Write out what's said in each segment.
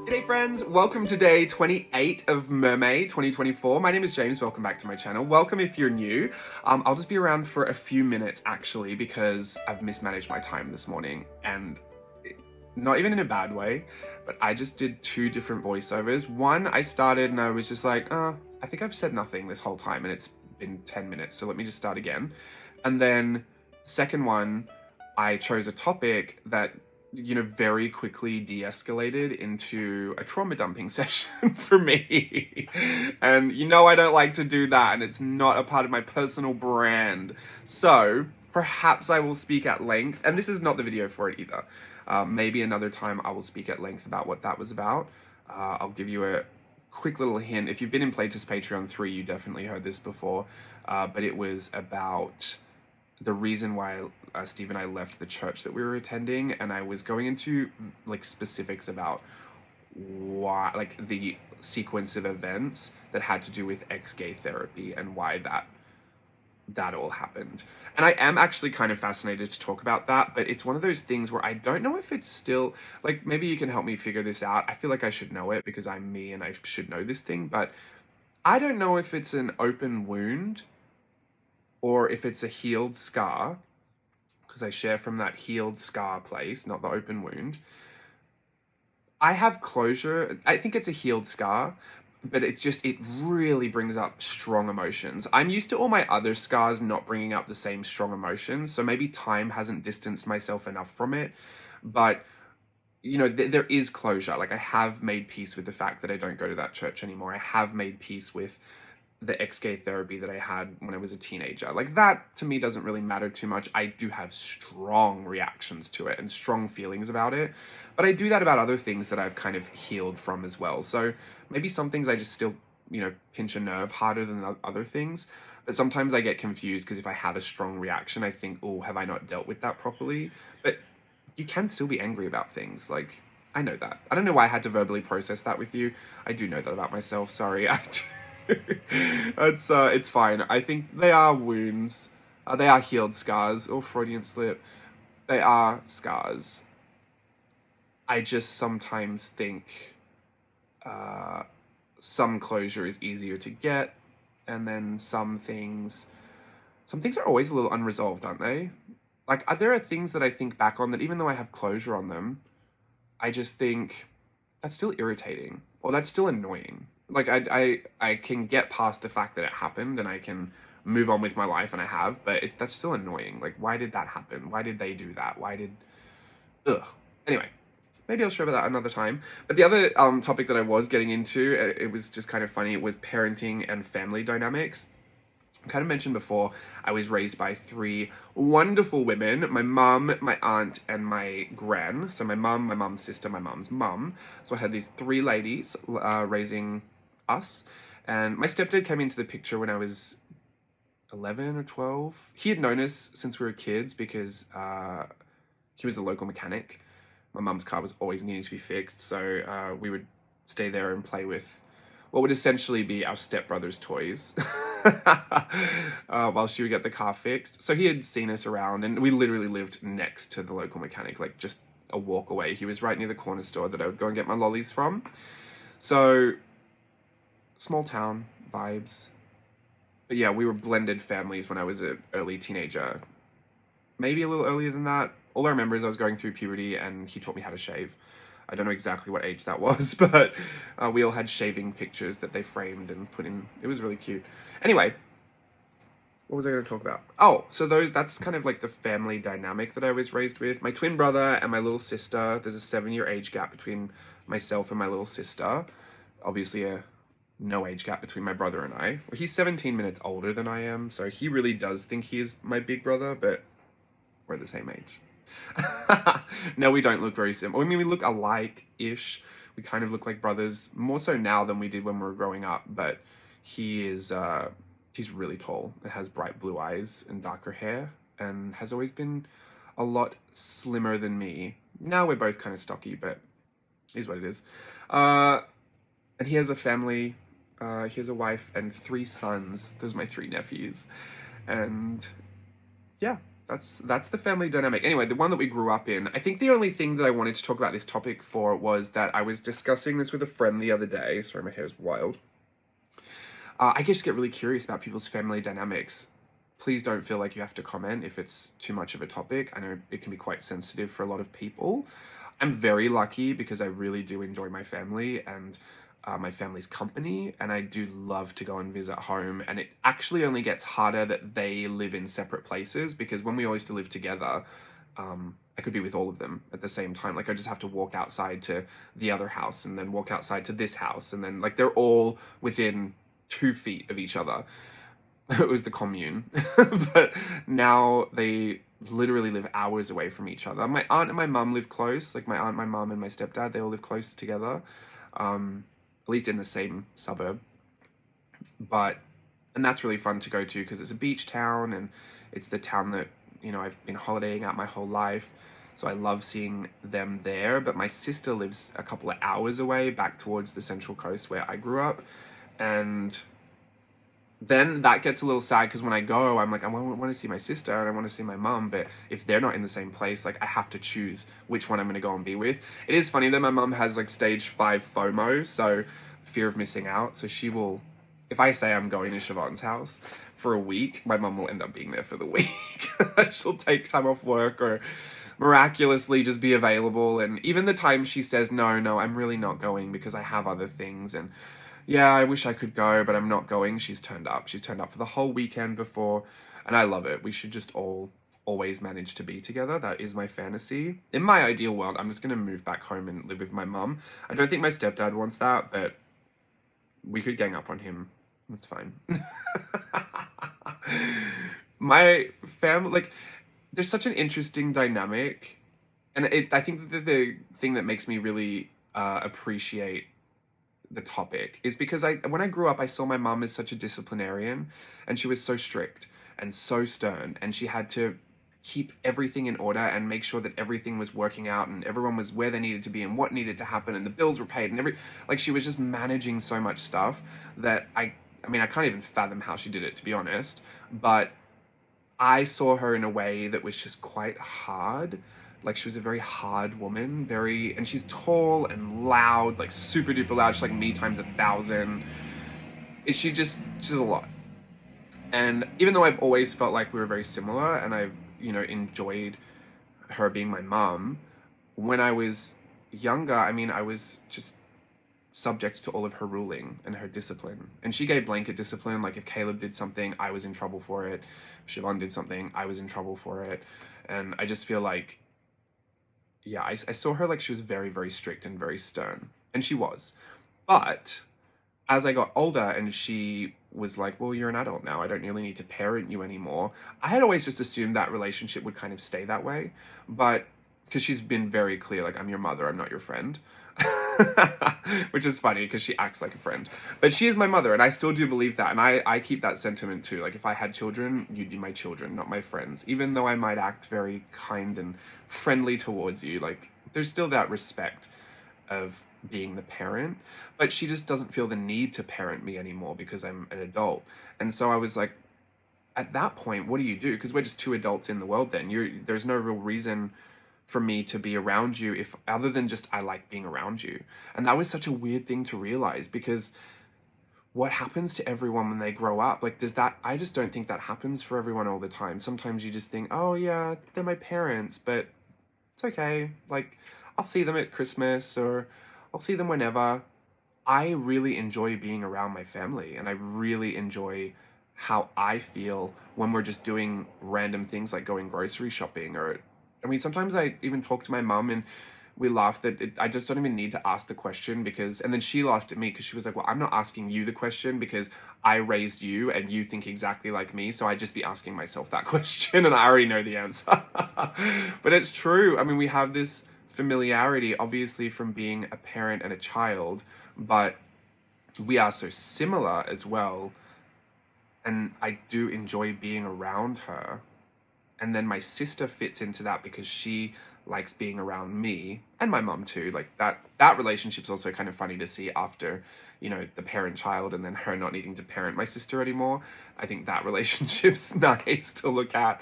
G'day friends, welcome to day 28 of Mermay 2024. My name is James, welcome back to my channel. Welcome if you're new. I'll just be around for a few minutes actually because I've mismanaged my time this morning, and not even in a bad way, but I just did two different voiceovers. One, I started and I was just like, I think I've said nothing this whole time and it's been 10 minutes, so let me just start again. And then second one, I chose a topic that very quickly de-escalated into a trauma dumping session for me. And I don't like to do that, and it's not a part of my personal brand. So perhaps I will speak at length, and this is not the video for it either. Maybe another time I will speak at length about what that was about. I'll give you a quick little hint. If you've been in Playtest Patreon 3, you definitely heard this before, but it was about the reason why Steve and I left the church that we were attending, and I was going into specifics about why, the sequence of events that had to do with ex-gay therapy and why that all happened. And I am actually kind of fascinated to talk about that, but it's one of those things where I don't know if it's still, maybe you can help me figure this out. I feel like I should know it because I'm me and I should know this thing, but I don't know if it's an open wound or if it's a healed scar, because I share from that healed scar place, not the open wound. I have closure. I think it's a healed scar, but it really brings up strong emotions. I'm used to all my other scars not bringing up the same strong emotions, so maybe time hasn't distanced myself enough from it, but there is closure. I have made peace with the fact that I don't go to that church anymore. I have made peace with the ex-gay therapy that I had when I was a teenager. That to me doesn't really matter too much. I do have strong reactions to it and strong feelings about it, but I do that about other things that I've kind of healed from as well. So maybe some things I just still, pinch a nerve harder than other things, but sometimes I get confused because if I have a strong reaction, I think, oh, have I not dealt with that properly? But you can still be angry about things. I know that. I don't know why I had to verbally process that with you. I do know that about myself. Sorry. It's fine. I think they are wounds. They are healed scars. Or Freudian slip. They are scars. I just sometimes think some closure is easier to get, and then some things are always a little unresolved, aren't they? There are things that I think back on that even though I have closure on them, I just think that's still irritating, or that's still annoying. I can get past the fact that it happened and I can move on with my life, and I have, but that's still annoying. Why did that happen? Why did they do that? Ugh. Anyway, maybe I'll share about that another time. But the other topic that I was getting into, it was just kind of funny, it was parenting and family dynamics. I kind of mentioned before, I was raised by three wonderful women: my mum, my aunt, and my gran. So my mum, my mum's sister, my mum's mum. So I had these three ladies raising us. And my stepdad came into the picture when I was 11 or 12. He had known us since we were kids because he was a local mechanic. My mum's car was always needing to be fixed, so we would stay there and play with what would essentially be our stepbrother's toys while she would get the car fixed. So he had seen us around, and we literally lived next to the local mechanic, just a walk away. He was right near the corner store that I would go and get my lollies from. So small town vibes. But yeah, we were blended families when I was an early teenager. Maybe a little earlier than that. All I remember is I was going through puberty and he taught me how to shave. I don't know exactly what age that was, but we all had shaving pictures that they framed and put in. It was really cute. Anyway, what was I going to talk about? Oh, so that's kind of the family dynamic that I was raised with. My twin brother and my little sister, there's a 7-year age gap between myself and my little sister. Obviously no age gap between my brother and I. Well, he's 17 minutes older than I am, so he really does think he is my big brother, but we're the same age. No, we don't look very similar. I mean, we look alike-ish. We kind of look like brothers, more so now than we did when we were growing up, but he's really tall and has bright blue eyes and darker hair, and has always been a lot slimmer than me. Now we're both kind of stocky, but it is what it is. And he has a family. He has a wife and 3 sons. Those are my 3 nephews. And yeah, that's the family dynamic. Anyway, the one that we grew up in. I think the only thing that I wanted to talk about this topic for was that I was discussing this with a friend the other day. Sorry, my hair is wild. I just get really curious about people's family dynamics. Please don't feel like you have to comment if it's too much of a topic. I know it can be quite sensitive for a lot of people. I'm very lucky because I really do enjoy my family and my family's company, and I do love to go and visit home. And it actually only gets harder that they live in separate places, because when we all used to live together, I could be with all of them at the same time. Like, I just have to walk outside to the other house and then walk outside to this house, and then like they're all within 2 feet of each other. It was the commune. But now they literally live hours away from each other. My aunt and my mum live close. Like, my aunt, my mum, and my stepdad, they all live close together, at least in the same suburb. And that's really fun to go to because it's a beach town, and it's the town that, you know, I've been holidaying at my whole life. So I love seeing them there. But my sister lives a couple of hours away, back towards the Central Coast where I grew up. And then that gets a little sad because when I go, I'm like, I want to see my sister and I want to see my mum, but if they're not in the same place, like, I have to choose which one I'm going to go and be with. It is funny that my mum has like stage 5 FOMO, so fear of missing out. So she will, if I say I'm going to Siobhan's house for a week, my mum will end up being there for the week. She'll take time off work or miraculously just be available. And even the time she says, no, I'm really not going because I have other things, and yeah, I wish I could go, but I'm not going, she's turned up. She's turned up for the whole weekend before, and I love it. We should just always manage to be together. That is my fantasy. In my ideal world, I'm just going to move back home and live with my mum. I don't think my stepdad wants that, but we could gang up on him. That's fine. My family, like, there's such an interesting dynamic, and I think that the thing that makes me really appreciate the topic is because when I grew up, I saw my mum as such a disciplinarian, and she was so strict and so stern, and she had to keep everything in order and make sure that everything was working out and everyone was where they needed to be and what needed to happen and the bills were paid and like, she was just managing so much stuff that I mean, I can't even fathom how she did it, to be honest. But I saw her in a way that was just quite hard. Like, she was a very hard woman, and she's tall and loud, like super duper loud. She's like me times 1,000. She's a lot. And even though I've always felt like we were very similar, and I've, you know, enjoyed her being my mom, when I was younger, I mean, I was just subject to all of her ruling and her discipline. And she gave blanket discipline. Like, if Caleb did something, I was in trouble for it. If Siobhan did something, I was in trouble for it. And I just feel like, yeah, I saw her like she was very, very strict and very stern. And she was. But as I got older and she was like, well, you're an adult now, I don't really need to parent you anymore, I had always just assumed that relationship would kind of stay that way. But because she's been very clear, like, I'm your mother, I'm not your friend. Which is funny because she acts like a friend. But she is my mother, and I still do believe that. And I keep that sentiment too. Like, if I had children, you'd be my children, not my friends. Even though I might act very kind and friendly towards you, like, there's still that respect of being the parent. But she just doesn't feel the need to parent me anymore because I'm an adult. And so I was like, at that point, what do you do? Because we're just 2 adults in the world then. There's no real reason for me to be around you, if other than just I like being around you. And that was such a weird thing to realize, because what happens to everyone when they grow up? Like, I just don't think that happens for everyone all the time. Sometimes you just think, oh yeah, they're my parents, but it's okay. Like, I'll see them at Christmas, or I'll see them whenever. I really enjoy being around my family, and I really enjoy how I feel when we're just doing random things like going grocery shopping, or I mean, sometimes I even talk to my mum and we laugh that I just don't even need to ask the question, and then she laughed at me because she was like, well, I'm not asking you the question because I raised you and you think exactly like me. So I'd just be asking myself that question and I already know the answer. But it's true. I mean, we have this familiarity, obviously, from being a parent and a child, but we are so similar as well. And I do enjoy being around her. And then my sister fits into that because she likes being around me, and my mum too. Like, that relationship's also kind of funny to see after, you know, the parent-child and then her not needing to parent my sister anymore. I think that relationship's nice to look at.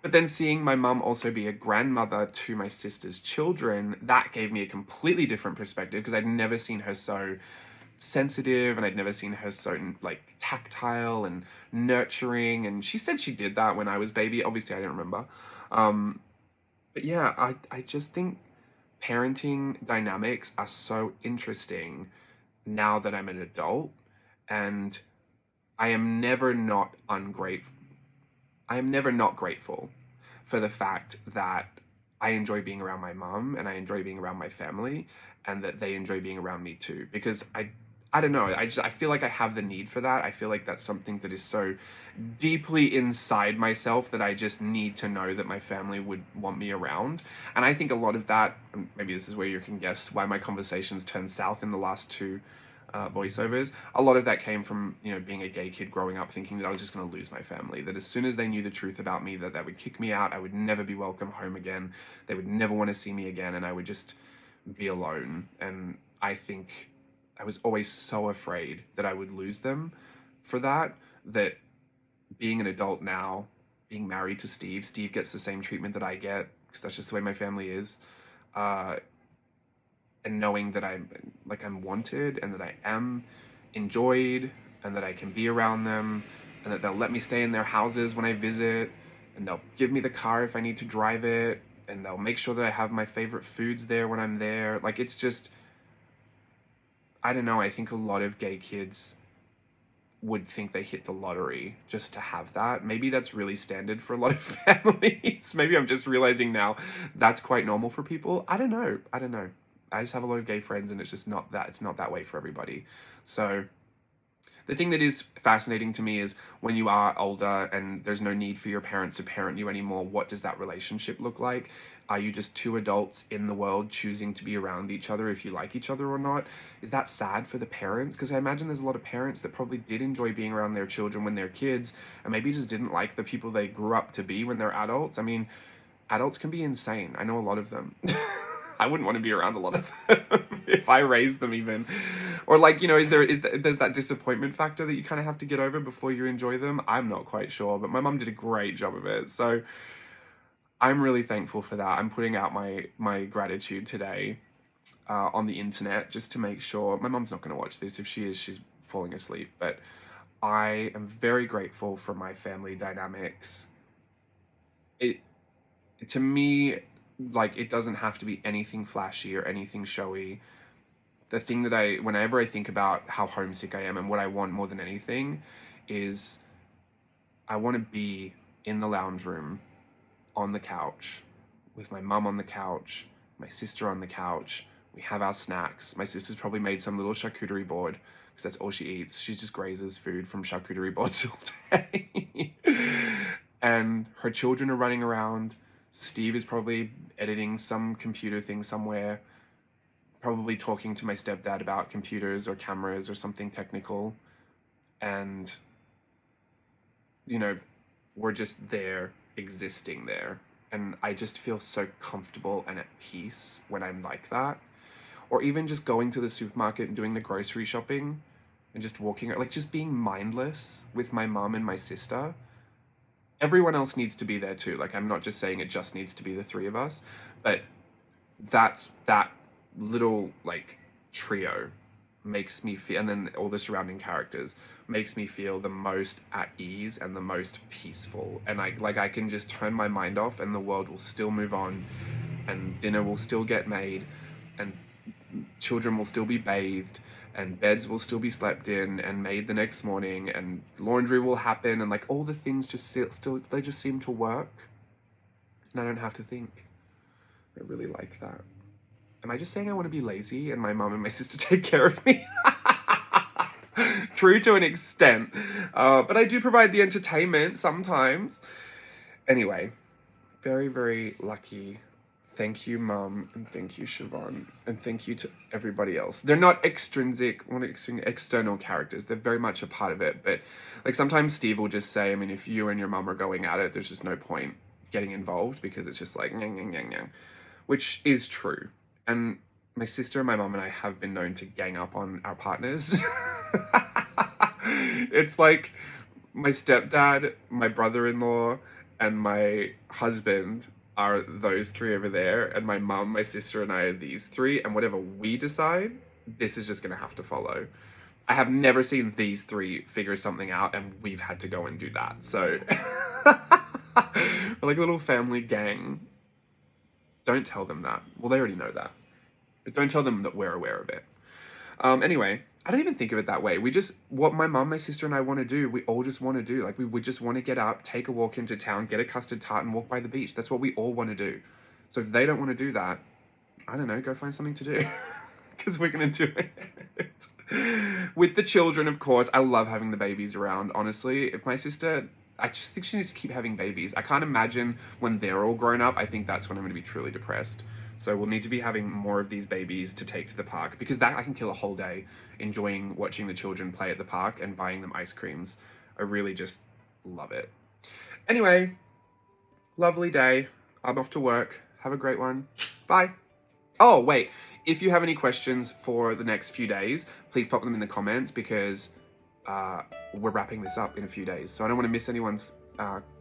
But then seeing my mum also be a grandmother to my sister's children, that gave me a completely different perspective because I'd never seen her so sensitive and I'd never seen her so like tactile and nurturing. And she said she did that when I was baby. Obviously, I don't remember. But yeah, I just think parenting dynamics are so interesting now that I'm an adult, and I am never not ungrateful. I am never not grateful for the fact that I enjoy being around my mom and I enjoy being around my family and that they enjoy being around me too. Because I don't know, I feel like I have the need for that. I feel like that's something that is so deeply inside myself that I just need to know that my family would want me around. And I think a lot of that, and maybe this is where you can guess why my conversations turned south in the last two voiceovers. A lot of that came from, you know, being a gay kid growing up thinking that I was just going to lose my family, that as soon as they knew the truth about me, that would kick me out, I would never be welcome home again, they would never want to see me again, and I would just be alone. And I think I was always so afraid that I would lose them for that, that being an adult now, being married to Steve gets the same treatment that I get, because that's just the way my family is, and knowing that I'm wanted and that I am enjoyed and that I can be around them and that they'll let me stay in their houses when I visit and they'll give me the car if I need to drive it and they'll make sure that I have my favorite foods there when I'm there. Like, it's just, I don't know, I think a lot of gay kids would think they hit the lottery just to have that. Maybe that's really standard for a lot of families. Maybe I'm just realizing now that's quite normal for people. I don't know. I just have a lot of gay friends and it's just not that, it's not that way for everybody. So the thing that is fascinating to me is when you are older and there's no need for your parents to parent you anymore, what does that relationship look like? Are you just two adults in the world choosing to be around each other if you like each other or not? Is that sad for the parents? Because I imagine there's a lot of parents that probably did enjoy being around their children when they're kids and maybe just didn't like the people they grew up to be when they're adults. I mean, adults can be insane. I know a lot of them. I wouldn't want to be around a lot of them if I raised them even. Or like, you know, there's that disappointment factor that you kind of have to get over before you enjoy them? I'm not quite sure, but my mum did a great job of it. So I'm really thankful for that. I'm putting out my gratitude today on the internet just to make sure. My mum's not going to watch this. If she is, she's falling asleep. But I am very grateful for my family dynamics. To me, like, it doesn't have to be anything flashy or anything showy. The thing that whenever I think about how homesick I am and what I want more than anything is I want to be in the lounge room on the couch with my mum on the couch, my sister on the couch. We have our snacks. My sister's probably made some little charcuterie board because that's all she eats. She just grazes food from charcuterie boards all day. And her children are running around. Steve is probably editing some computer thing somewhere, probably talking to my stepdad about computers or cameras or something technical. And, you know, we're just there, existing there. And I just feel so comfortable and at peace when I'm like that. Or even just going to the supermarket and doing the grocery shopping and just walking, like just being mindless with my mum and my sister. Everyone else needs to be there too. Like, I'm not just saying it just needs to be the three of us, but that little like trio makes me feel, and then all the surrounding characters makes me feel the most at ease and the most peaceful. And I can just turn my mind off and the world will still move on and dinner will still get made and children will still be bathed and beds will still be slept in and made the next morning and laundry will happen and like all the things just they just seem to work and I don't have to think. I really like that. Am I just saying I want to be lazy and my mum and my sister take care of me? True to an extent, but I do provide the entertainment sometimes. Anyway, very, very lucky. Thank you, Mum, and thank you, Siobhan, and thank you to everybody else. They're not external characters. They're very much a part of it, but like sometimes Steve will just say, I mean, if you and your mum are going at it, there's just no point getting involved because it's just like, nyang, nyang, nyang, nyang, which is true. And my sister and my mum and I have been known to gang up on our partners. It's like my stepdad, my brother-in-law, and my husband are those three over there, and my mum, my sister, and I are these three, and whatever we decide, this is just gonna have to follow. I have never seen these three figure something out, and we've had to go and do that. So we're like a little family gang. Don't tell them that. Well, they already know that. But don't tell them that we're aware of it. Anyway, I don't even think of it that way. What my mum, my sister, and I want to do, we all just want to do. Like, we just want to get up, take a walk into town, get a custard tart, and walk by the beach. That's what we all want to do. So if they don't want to do that, I don't know, go find something to do. Because we're going to do it. With the children, of course, I love having the babies around, honestly. If my sister, I just think she needs to keep having babies. I can't imagine when they're all grown up. I think that's when I'm going to be truly depressed. So we'll need to be having more of these babies to take to the park, because that I can kill a whole day enjoying watching the children play at the park and buying them ice creams. I really just love it. Anyway, lovely day. I'm off to work. Have a great one. Bye. Oh, wait. If you have any questions for the next few days, please pop them in the comments, because we're wrapping this up in a few days. So I don't want to miss anyone's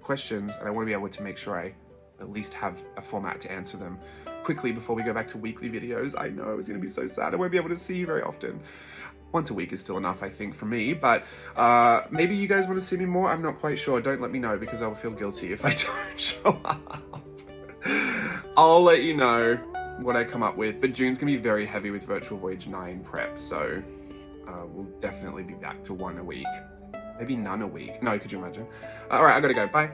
questions, and I want to be able to make sure I at least have a format to answer them quickly before we go back to weekly videos. I know, it's going to be so sad. I won't be able to see you very often. Once a week is still enough, I think, for me, but maybe you guys want to see me more. I'm not quite sure. Don't let me know, because I'll feel guilty if I don't show up. I'll let you know what I come up with, but June's gonna be very heavy with Virtual Voyage 9 prep, so we'll definitely be back to one a week. Maybe none a week. No, could you imagine? All right, I gotta go. Bye.